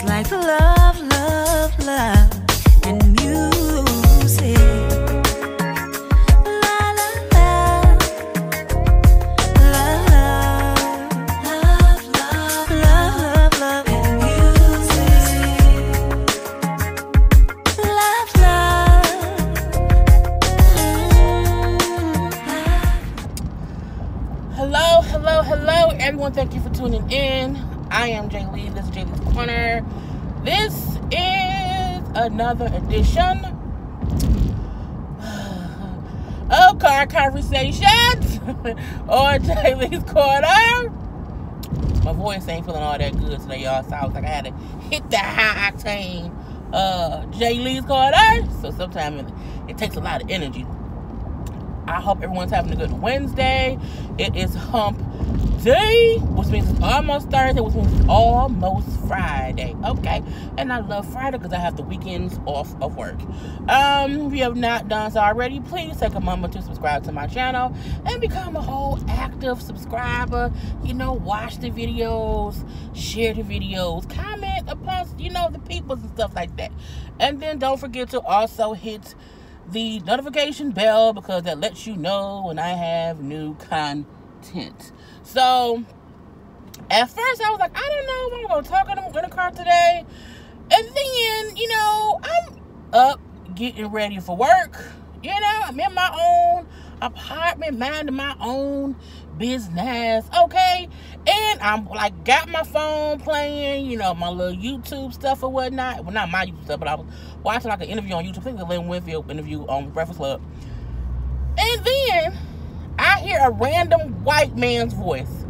like love, love, love, and music. La la la, love, love, love, love, love, and music. Love, love. Hello, everyone. Thank you for tuning in. I am Jay Lee. This is Jay Lee's Corner. This is another edition of Car Conversations on Jay Lee's Corner. My voice ain't feeling all that good today, y'all, so I was like, I had to hit that high octane Jay Lee's Corner. So sometimes it takes a lot of energy. I hope everyone's having a good Wednesday. It is hump day, which means it's almost Thursday, which means it's almost Friday. Okay? And I love Friday because I have the weekends off of work. If you have not done so already, please take a moment to subscribe to my channel and become a whole active subscriber. You know, watch the videos, share the videos, comment upon, the peoples and stuff like that. And then don't forget to also hit the notification bell because that lets you know when I have new content. So at first I was like, I don't know if I'm gonna talk in the car today. And then, I'm up getting ready for work. I'm in my own apartment, minding my own business, okay? And I'm like, got my phone playing, my little YouTube stuff or whatnot. Well, not my YouTube stuff, but I was watching like an interview on YouTube. I think the Lynn Winfield interview on Breakfast Club. And then I hear a random white man's voice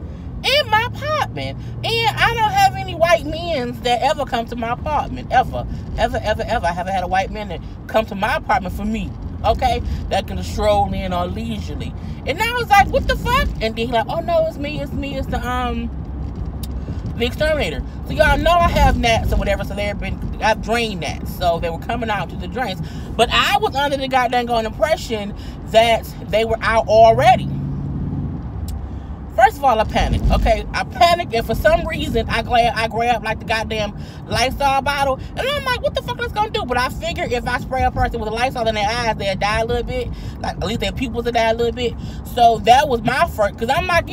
in my apartment. And I don't have any white men that ever come to my apartment. Ever. I haven't had a white man that come to my apartment for me. Okay? That can stroll in or leisurely. And I was like, what the fuck? And then he's like, oh no, it's me, it's the exterminator. So y'all know I have gnats or whatever, so I've drained gnats. So they were coming out to the drains. But I was under the goddamn impression that they were out already. First of all, I panicked, okay? I panicked, and for some reason, I grabbed like the goddamn Lysol bottle, and I'm like, what the fuck is gonna do? But I figured if I spray a person with a Lysol in their eyes, they'll die a little bit. Like, at least their pupils will die a little bit. So that was my first, because I'm like,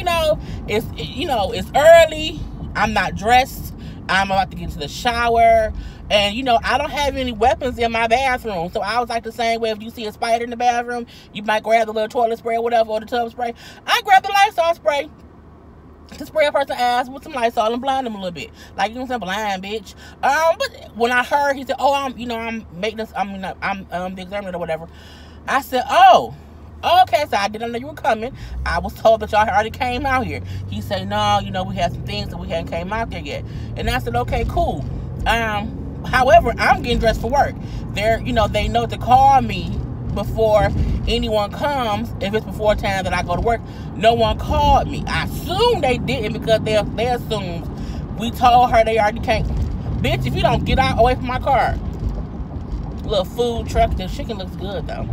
it's early, I'm not dressed, I'm about to get into the shower, and, I don't have any weapons in my bathroom. So I was like the same way. If you see a spider in the bathroom, you might grab the little toilet spray or whatever, or the tub spray. I grabbed the Lysol spray to spray a person's ass with some Lysol and blind them a little bit. Like, some blind bitch. But when I heard, he said, oh, I'm the examiner or whatever. I said, oh, okay, so I didn't know you were coming. I was told that y'all already came out here. He said, no, we had some things that we hadn't came out there yet. And I said, okay, cool. However, I'm getting dressed for work. They know to call me before anyone comes. If it's before time that I go to work, no one called me. I assume they didn't because they assumed we told her they already came. Bitch, if you don't get out away from my car. Little food truck. The chicken looks good though.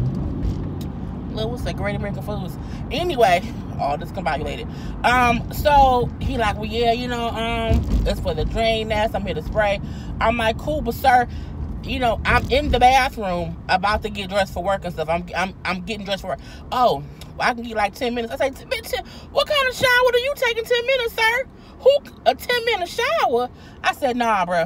What's that? Great American Foods. Anyway, all discombobulated. So he like, well, yeah, it's for the drain nest. I'm here to spray. I'm like, cool, but sir, I'm in the bathroom about to get dressed for work and stuff. I'm getting dressed for work. Oh, I can get like 10 minutes. I say, bitch, what kind of shower do you take in 10 minutes, sir? A 10-minute shower? I said, nah, bro.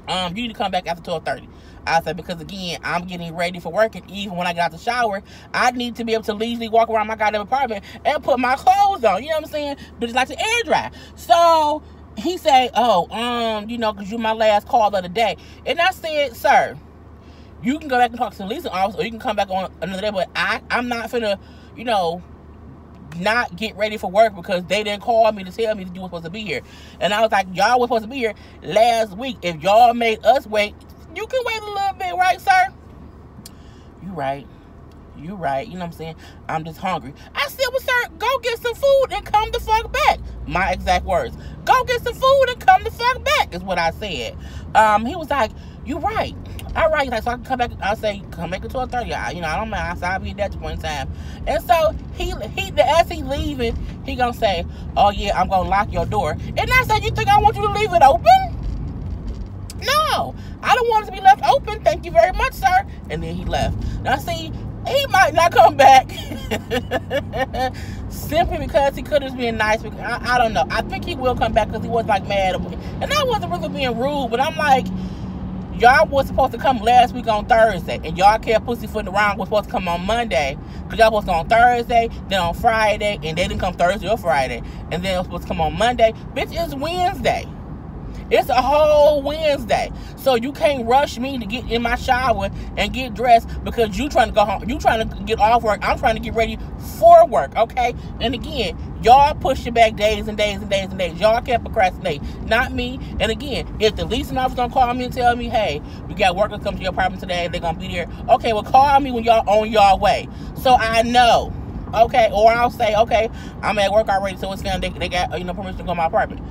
You need to come back after 12:30. I said, because again, I'm getting ready for work, and even when I get out the shower, I need to be able to leisurely walk around my goddamn apartment and put my clothes on. You know what I'm saying? But it's like to air dry. So he said, because you're my last call of the day. And I said, sir, you can go back and talk to the leasing office, or you can come back on another day, but I'm not finna, not get ready for work because they didn't call me to tell me that you were supposed to be here. And I was like, y'all were supposed to be here last week. If y'all made us wait, you can wait a little bit, right, sir? You right. You right. You know what I'm saying? I'm just hungry. I said, well, sir, go get some food and come the fuck back. My exact words. Go get some food and come the fuck back is what I said. He was like, you right. All right. Like, so I can come back. I'll say, come back at 12:30. I don't mind. I'll be at that point in time. And so as he leaving, he gonna say, oh yeah, I'm gonna lock your door. And I said, you think I want you to leave it open? no, I don't want it to be left open. Thank you very much, sir. And then he left. Now, see, he might not come back simply because he could have been nice. I don't know. I think he will come back because he was like mad at me. And I wasn't really being rude, but I'm like, y'all was supposed to come last week on Thursday, and y'all kept pussyfooting around. Was supposed to come on Monday, because y'all was supposed to come on Thursday, then on Friday, and they didn't come Thursday or Friday, and then it was supposed to come on Monday. Bitch, it's Wednesday. It's a whole Wednesday. So you can't rush me to get in my shower and get dressed because you trying to go home. You trying to get off work. I'm trying to get ready for work, okay? And again, y'all push it back days and days and days and days. Y'all kept procrastinating, not me. And again, if the leasing officer gonna call me and tell me, hey, we got workers come to your apartment today, they're gonna be there. Okay, well, call me when y'all on your way, so I know. Okay, or I'll say, okay, I'm at work already, so it's gonna they got permission to go to my apartment.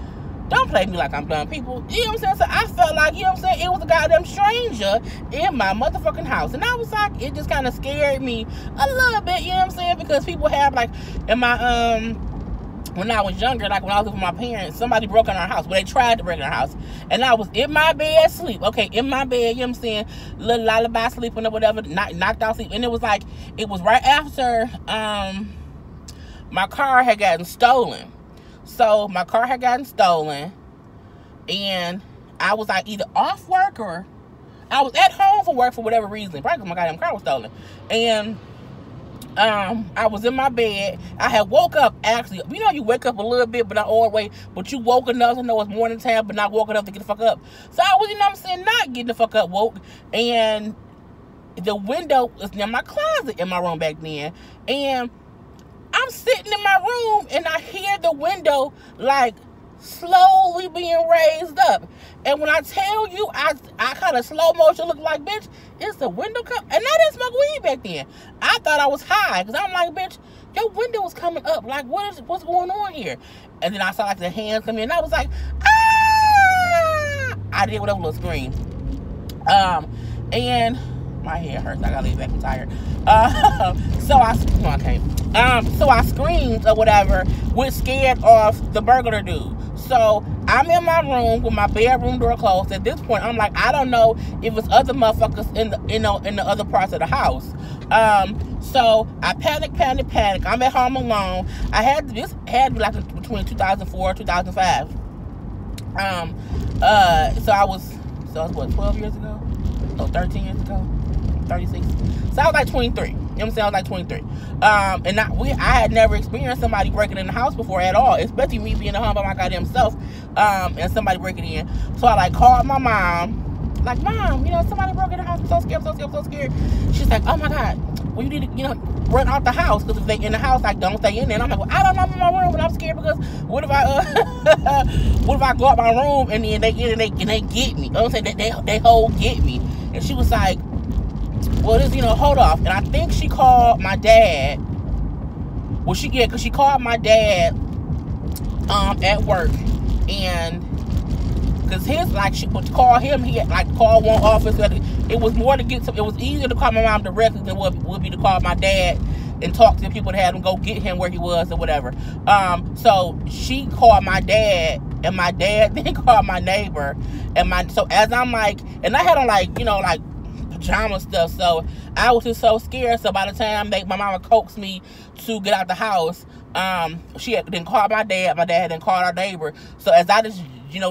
Don't play me like I'm dumb, people. You know what I'm saying? So I felt like, you know what I'm saying, it was a goddamn stranger in my motherfucking house. And I was like, it just kind of scared me a little bit, you know what I'm saying? Because people have, like, in my, when I was younger, like when I was with my parents, somebody broke in our house. Well, they tried to break in our house. And I was in my bed sleep. Okay, in my bed, you know what I'm saying? Little lullaby sleeping or whatever, knocked out sleep. And it was like, it was right after my car had gotten stolen. So my car had gotten stolen, and I was like either off work or I was at home for work for whatever reason. Probably because my goddamn car was stolen. And I was in my bed. I had woke up, actually. You know, you wake up a little bit, but not all the way. But you woke enough to know it's morning time, but not woke enough to get the fuck up. So I was, you know what I'm saying, not getting the fuck up woke. And the window was near my closet in my room back then. And I'm sitting in my room and I hear the window like slowly being raised up. And when I tell you, I kind of slow motion look like, bitch, is the window coming? And I didn't smoke weed back then. I thought I was high because I'm like, bitch, your window was coming up. Like, what's going on here? And then I saw like the hands come in and I was like, ah! I did whatever little scream. And my head hurts. I gotta lay back. I'm tired. So I screamed or whatever, was scared of the burglar dude. So I'm in my room with my bedroom door closed. At this point, I'm like, I don't know if it's other motherfuckers in the other parts of the house. So I panic. I'm at home alone. This had to be like between 2004 and 2005. So it's what, 12 years ago? No, 13 years ago. 36. So I was like 23. You know what I'm saying? I was like 23. And I had never experienced somebody breaking in the house before at all, especially me being at home by my goddamn self, and somebody breaking in. So I like called my mom, like, Mom, somebody broke in the house. I'm so scared. She's like, oh my God, well, you need to, run out the house, because if they in the house, like, don't stay in there. And I'm like, well, I don't know, I'm in my room, but I'm scared because what if I go out my room and then they get and they get me? You know what I'm saying? They whole get me. And she was like, well, hold off. And I think she called my dad. Well, because she called my dad at work. And because she would call him, he had like call one office. It was more to get some, it was easier to call my mom directly than would be to call my dad and talk to the people that had him go get him where he was or whatever. So she called my dad, and my dad then called my neighbor. So as I'm like, and I had on like, pajama stuff, so I was just so scared. So by the time my mama coaxed me to get out the house, she had then called my dad had then called our neighbor. So as I just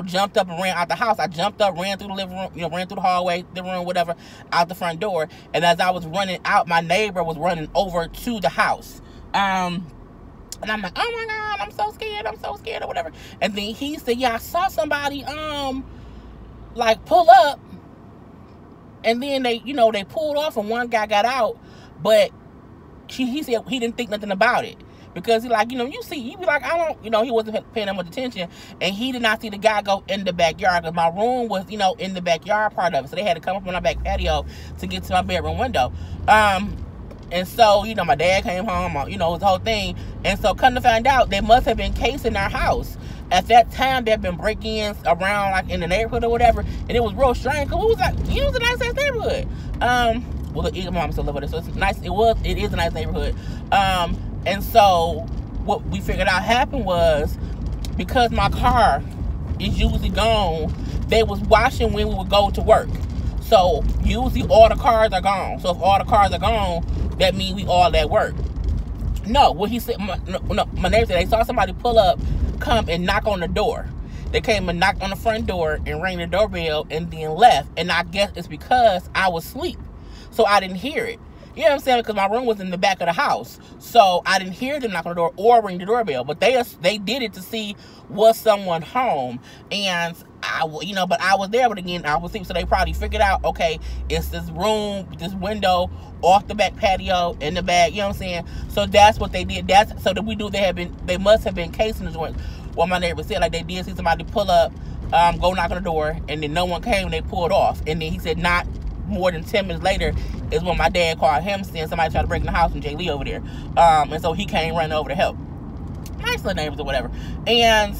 jumped up and ran out the house, I jumped up, ran through the living room, ran through the hallway, the room, whatever, out the front door. And as I was running out, my neighbor was running over to the house. And I'm like, oh my God, I'm so scared or whatever. And then he said, yeah, I saw somebody like pull up. And then they pulled off and one guy got out, but he said he didn't think nothing about it. Because he like, you be like, I don't, he wasn't paying that much attention. And he did not see the guy go in the backyard, because my room was, in the backyard part of it. So they had to come up on my back patio to get to my bedroom window. And so, my dad came home, it was the whole thing. And so come to find out, they must have been casing our house. At that time, there had been break-ins around, like, in the neighborhood or whatever. And it was real strange, because it was like, it was a nice-ass neighborhood. Well, my mom still live with it, so it's nice. It is a nice neighborhood. And so what we figured out happened was, because my car is usually gone they was watching when we would go to work. So usually all the cars are gone. So if all the cars are gone, that means we all at work. No, what he said, my neighbor said they saw somebody pull up, come and knock on the door. They came and knocked on the front door and rang the doorbell and then left. And I guess it's because I was asleep, so I didn't hear it. You know what I'm saying? Because my room was in the back of the house. So I didn't hear them knock on the door or ring the doorbell. But they did it to see was someone home. And but I was there, but again, I was asleep. So they probably figured out, okay, it's this room, this window off the back patio in the back. You know what I'm saying? So that's what they did. They must have been casing the joint. What my neighbor said, like they did see somebody pull up, go knock on the door, and then no one came and they pulled off. And then he said not more than 10 minutes later is when my dad called him saying somebody tried to break in the house and Jay Lee over there. And so he came running over to help. Nice little neighbors or whatever. And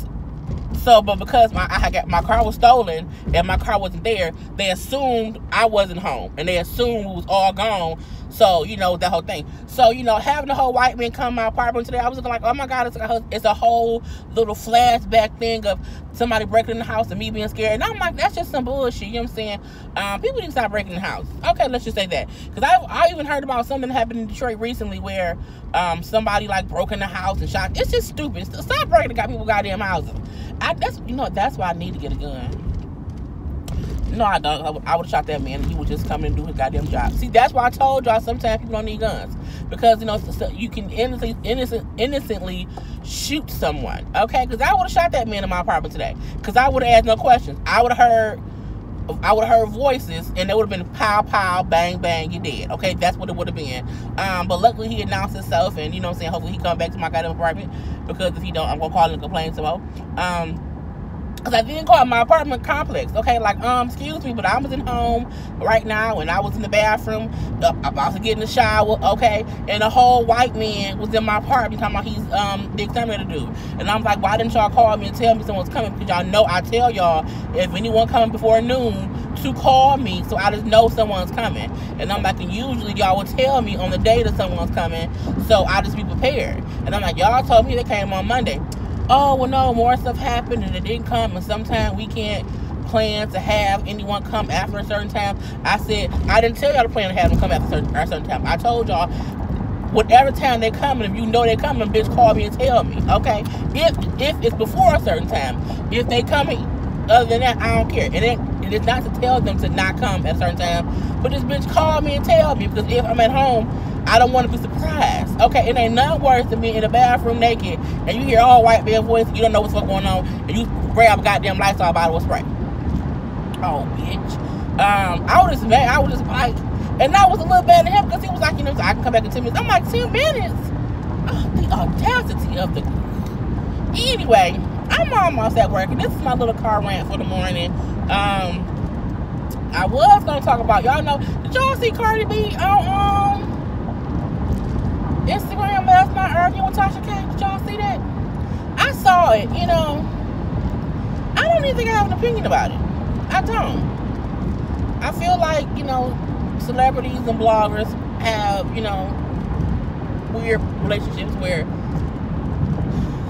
so, but because my car was stolen and my car wasn't there, they assumed I wasn't home. And they assumed we was all gone. So, that whole thing. So, having the whole white man come to my apartment today, I was looking like, oh my God, it's a whole little flashback thing of somebody breaking in the house and me being scared. And I'm like, that's just some bullshit. You know what I'm saying? People need to stop breaking in the house. Okay, let's just say that. Because I even heard about something that happened in Detroit recently where somebody like broke in the house and shot. It's just stupid. Stop breaking the people goddamn houses. That's why I need to get a gun. No, I don't. I would have shot that man and he would just come and do his goddamn job. See, that's why I told y'all sometimes people don't need guns. Because, you can innocently shoot someone. Okay? Because I would have shot that man in my apartment today. Because I would have asked no questions. I would have heard voices and it would have been pow, pow, bang, bang, you're dead. Okay? That's what it would have been. But luckily he announced himself and, hopefully he come back to my goddamn apartment. Because if he don't, I'm going to call him and complain some more. Because I didn't call my apartment complex. Okay, like, excuse me, but I was in home right now and I was in the bathroom about to get in the shower, okay? And a whole white man was in my apartment talking about he's the exterminator dude. And I'm like, why didn't y'all call me and tell me someone's coming? Because y'all know I tell y'all if anyone coming before noon to call me, so I just know someone's coming. And I'm like, and usually y'all would tell me on the day that someone's coming, so I just be prepared. And I'm like, y'all told me they came on Monday. Oh, well, no, more stuff happened and it didn't come. And sometimes we can't plan to have anyone come after a certain time. I said, I didn't tell y'all to plan to have them come after a certain time. I told y'all, whatever time they coming, if you know they're coming, bitch, call me and tell me, okay? If it's before a certain time, if they coming, other than that, I don't care. It is not to tell them to not come at a certain time, but this bitch call me and tell me, because if I'm at home, I don't want to be surprised. Okay, it ain't nothing worse than being in the bathroom naked and you hear all white man voice, you don't know what's going on, and you grab a goddamn Lysol bottle with spray. Oh, bitch. I was just like, and I was a little bad at him because he was like, I can come back in 10 minutes. I'm like, 10 minutes? Oh, the audacity of the... Anyway, I'm almost at work, and this is my little car rant for the morning. I was going to talk about, y'all know, did y'all see Cardi B on Instagram last night arguing with Tasha K? Did y'all see that? I saw it, I don't even think I have an opinion about it. I don't. I feel like, celebrities and bloggers have, weird relationships where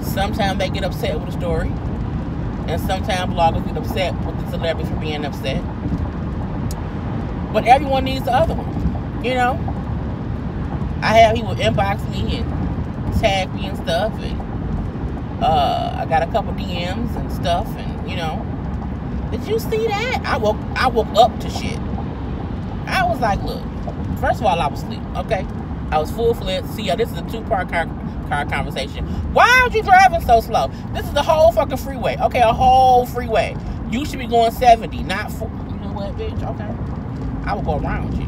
sometimes they get upset with a story and sometimes bloggers get upset with the celebrities for being upset. But everyone needs the other one, he would inbox me and tag me and stuff, and I got a couple DMs and stuff, and did you see that? I woke up to shit. I was like, look, first of all, I was asleep, okay? I was full-fledged. See, this is a two-part car conversation. Why aren't you driving so slow? This is the whole fucking freeway, okay? A whole freeway. You should be going 70, not 40. You know what, bitch? Okay. I will go around you.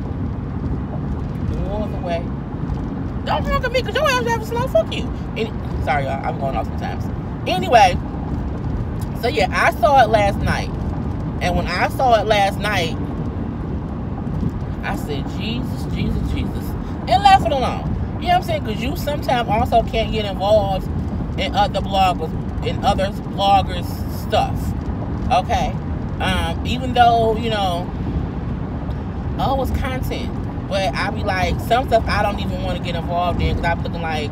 No other way. Don't honk at me because your ass driving slow. Fuck you. Sorry, y'all. I'm going off sometimes. Anyway, so yeah, I saw it last night. And when I saw it last night, I said, Jesus, Jesus, Jesus. And left it alone. You know what I'm saying? Because you sometimes also can't get involved in other bloggers, stuff. Okay? Even though, it's content. But I be like, some stuff I don't even want to get involved in because I'm looking like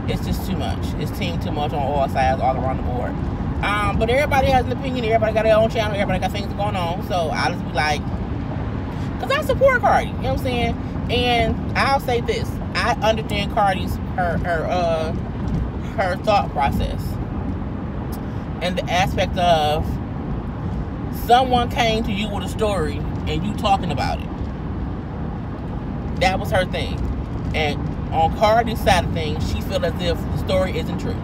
it's just too much. It's team too much on all sides, all around the board. But everybody has an opinion. Everybody got their own channel. Everybody got things going on. So I'll just be like, because I support Cardi. You know what I'm saying? And I'll say this: I understand Cardi's her thought process, and the aspect of someone came to you with a story and you talking about it. That was her thing. And on Cardi's side of things, she feels as if the story isn't true.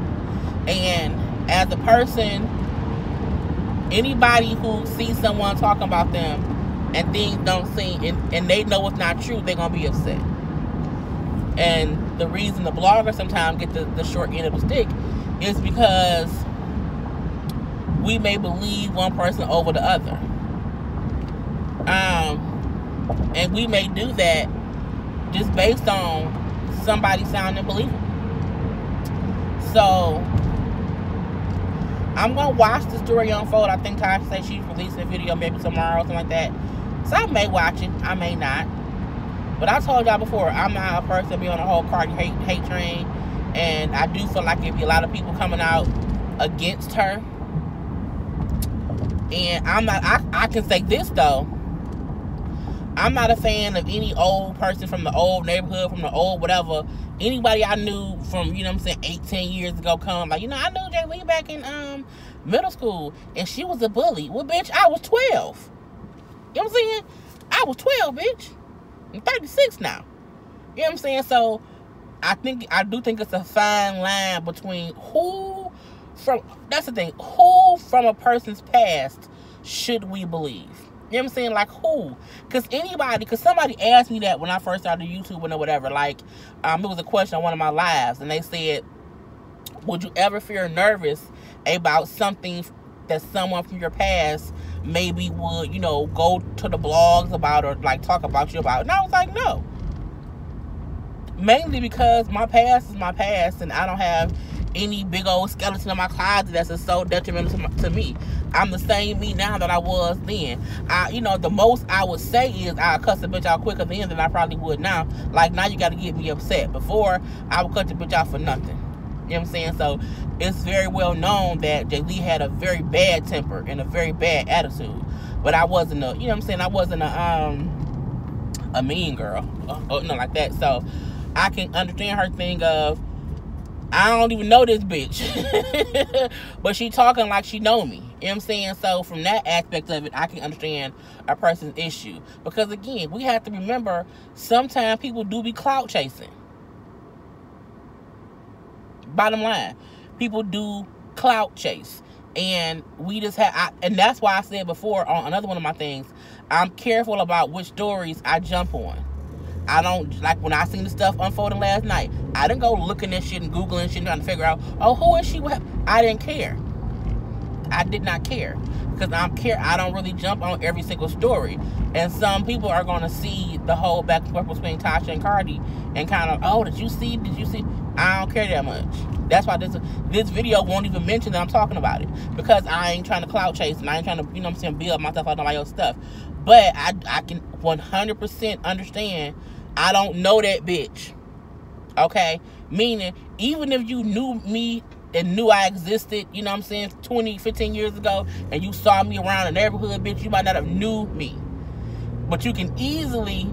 And as a person, anybody who sees someone talking about them and things don't seem, and they know it's not true, they're going to be upset. And the reason the bloggers sometimes get the short end of the stick is because we may believe one person over the other. And we may do that just based on somebody sounding believable. So I'm gonna watch the story unfold. I think Tasha said she's releasing a video maybe tomorrow or something like that. So I may watch it, I may not. But I told y'all before, I'm not a person to be on a whole Cardi hate train. And I do feel like there'd be a lot of people coming out against her. And I'm not, I can say this though, I'm not a fan of any old person from the old neighborhood, from the old whatever. Anybody I knew from, you know what I'm saying, 18 years ago come, like, you know, I knew Jay Lee back in middle school, and she was a bully. Well, bitch, I was 12. You know what I'm saying? I was 12, bitch. I'm 36 now. You know what I'm saying? So, I do think it's a fine line between that's the thing, who from a person's past should we believe? You know what I'm saying? Like, who? Because somebody asked me that when I first started YouTube or whatever. Like, it was a question on one of my lives, and they said, would you ever feel nervous about something that someone from your past maybe would, you know, go to the blogs about or, like, talk about you about? And I was like, no. Mainly because my past is my past, and I don't have any big old skeleton in my closet that's so detrimental to me. I'm the same me now that I was then. You know, the most I would say is I'll cuss a bitch out quicker then than I probably would now. Like, now you got to get me upset. Before, I would cut the bitch out for nothing. You know what I'm saying? So, it's very well known that Jay Lee had a very bad temper and a very bad attitude. But I wasn't you know what I'm saying? I wasn't a mean girl. Or nothing like that. So, I can understand her thing of, I don't even know this bitch. But she talking like she know me. You know what I'm saying? So from that aspect of it, I can understand a person's issue. Because again, we have to remember, sometimes people do be clout chasing. Bottom line, people do clout chase. And we just and that's why I said before on another one of my things, I'm careful about which stories I jump on. I don't, like when I seen the stuff unfolding last night, I didn't go looking at shit and Googling shit and trying to figure out, oh, who is she? I didn't care. I did not care. Because I don't really jump on every single story. And some people are going to see the whole back and forth between Tasha and Cardi and kind of, oh, did you see? I don't care that much. That's why this video won't even mention that I'm talking about it. Because I ain't trying to clout chase and I ain't trying to, you know what I'm saying, build myself out on my own stuff. But I can 100% understand, I don't know that bitch. Okay? Meaning, even if you knew me and knew I existed, you know what I'm saying, 15 years ago, and you saw me around the neighborhood, bitch, you might not have knew me. But you can easily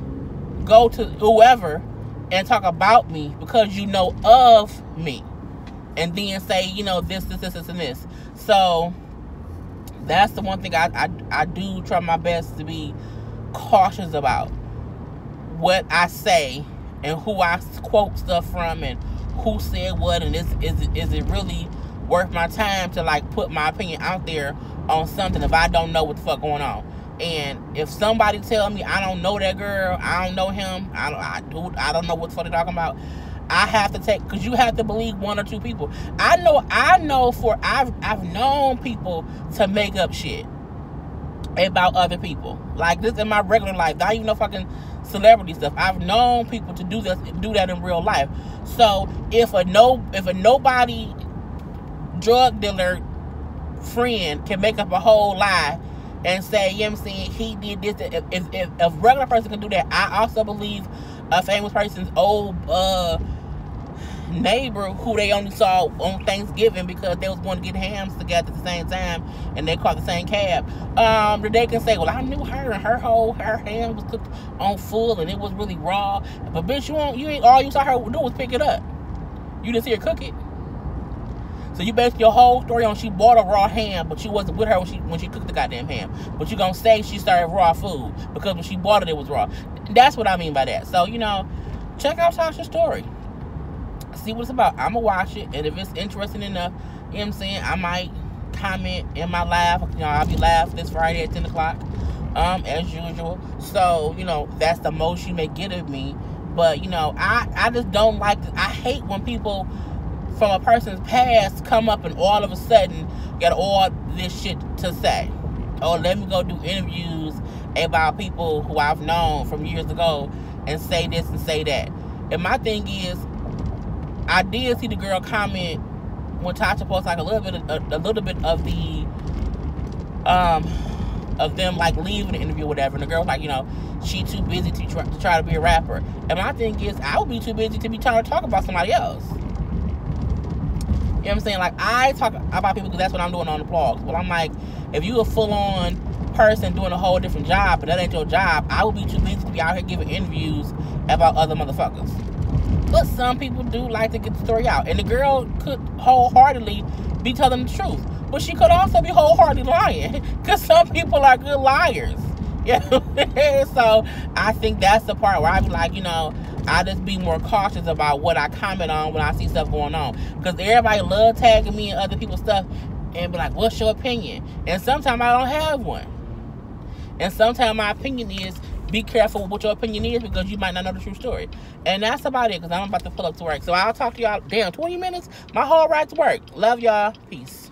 go to whoever and talk about me because you know of me. And then say, you know, this, and this. So, that's the one thing I do try my best to be cautious about. What I say and who I quote stuff from and who said what, and is it really worth my time to, like, put my opinion out there on something if I don't know what the fuck going on. And if somebody tell me I don't know that girl, I don't know him, I don't know what the fuck they're talking about, I have to take, because you have to believe one or two people. I've known people to make up shit about other people. Like, this in my regular life, not even no fucking celebrity stuff. I've known people to do that in real life. So if a nobody drug dealer friend can make up a whole lie and say, you know what I'm saying, he did this, if a regular person can do that, I also believe a famous person's old neighbor who they only saw on Thanksgiving because they was going to get hams together at the same time and they caught the same cab. That they can say, well, I knew her and her ham was cooked on full and it was really raw. But bitch, you ain't all you saw her do was pick it up. You didn't see her cook it. So you based your whole story on she bought a raw ham, but she wasn't with her when she cooked the goddamn ham. But you gonna say she started raw food because when she bought it, it was raw. That's what I mean by that. So, check out Tasha's story. See what it's about. I'm gonna watch it, and if it's interesting enough, you know what I'm saying, I might comment in my live. I'll be live this Friday at 10 o'clock, as usual. So, that's the most you may get of me. But, I just don't like this. I hate when people from a person's past come up and all of a sudden get all this shit to say. Oh, let me go do interviews about people who I've known from years ago and say this and say that. And my thing is, I did see the girl comment when Tasha posted like a little bit of the of them like leaving the interview or whatever, and the girl was like, she too busy to try to be a rapper. And my thing is, I would be too busy to be trying to talk about somebody else. You know what I'm saying? Like, I talk about people because that's what I'm doing on the blogs. But I'm like, if you a full-on person doing a whole different job, but that ain't your job, I would be too busy to be out here giving interviews about other motherfuckers. But some people do like to get the story out. And the girl could wholeheartedly be telling the truth. But she could also be wholeheartedly lying. Because some people are good liars. Yeah. So, I think that's the part where I be like, I just be more cautious about what I comment on when I see stuff going on. Because everybody love tagging me and other people's stuff and be like, what's your opinion? And sometimes I don't have one. And sometimes my opinion is, be careful with what your opinion is because you might not know the true story. And that's about it because I'm about to pull up to work. So I'll talk to y'all. Damn, 20 minutes? My whole ride to work. Love y'all. Peace.